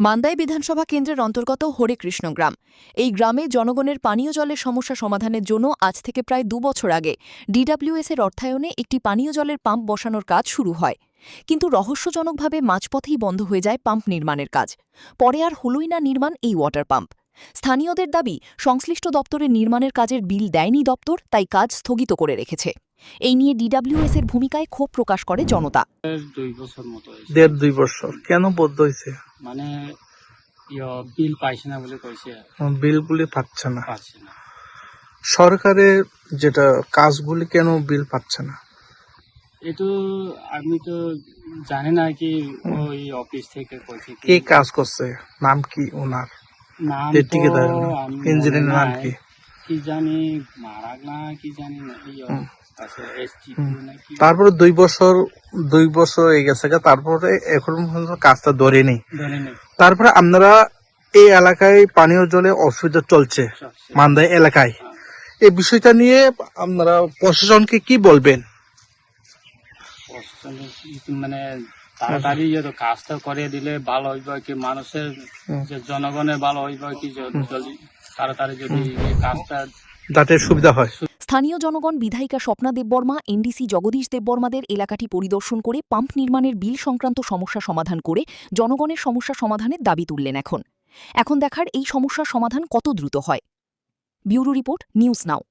মান্দাই বিধানসভা কেন্দ্রের অন্তর্গত হরেকৃষ্ণ গ্রাম। এই গ্রামে জনগণের পানীয় জলের সমস্যা সমাধানের জন্য আজ থেকে প্রায় ২ বছর আগে ডিডব্লিউএস-এর অর্থায়নে একটি পানীয় জলের পাম্প বসানোর কাজ শুরু হয়। কিন্তু রহস্যজনকভাবে মাঝপথেই বন্ধ হয়ে যায় পাম্প নির্মাণের কাজ। পরে আর হলই না নির্মাণ এই ওয়াটার পাম্প। স্থানীয়দের দাবি, সংশ্লিষ্ট দপ্তরের নির্মাণের কাজের বিল দেয়নি দপ্তর, তাই কাজ স্থগিত করে রেখেছে। এই নিয়ে ডিডব্লিউএস-এর ভূমিকায় ক্ষোভ প্রকাশ করে জনতা। 2 বছর মতো হয়েছে। 1.5-2 বছর কেন বদ্ধ হয়েছে? মানে বিল পাইছে না বলে কইছে, বিলগুলি পাচ্ছে না। পাচ্ছে না। সরকারের যেটা কাজগুলি কেন বিল পাচ্ছে না? এতো আমি তো জানি না কি ওই অফিস থেকে কইছে কে কাজ করছে? নাম কি ওনার? নাম যে তো ঠিকাদার আমি ইঞ্জিনিয়ারের নাম নাই, কি? কি জানি মারা না কি জানি না আছে এসটিপি নাকি। তারপরে 2 বছর হয়ে গেছে, তারপরে এখন পর্যন্ত কাজটা ধরেনি। তারপরে আপনারা এই এলাকায় পানীয় জলে অসুবিধা চলছে, মান্দাই এলাকায়। এই বিষয়টা নিয়ে আপনারা প্রশাসনকে কি বলবেন? মানে তাড়াতাড়ি যদি কাজটা করে দিলে ভালো হইব, কি মানুষের যে জনগণের ভালো হইব, কি জলদি তাড়াতাড়ি যদি এই কাজটা যাতে সুবিধা হয়। স্থানীয় জনগণ বিধায়িকা স্বপ্না দেববর্মা, এনডিসি জগদীশ দেববর্মাদের এলাকাটি পরিদর্শন করে পাম্প নির্মাণের বিল সংক্রান্ত সমস্যা সমাধান করে জনগণের সমস্যা সমাধানের দাবি তুললেন। এখন দেখার এই সমস্যার সমাধান কত দ্রুত হয়। Bureau report, news now.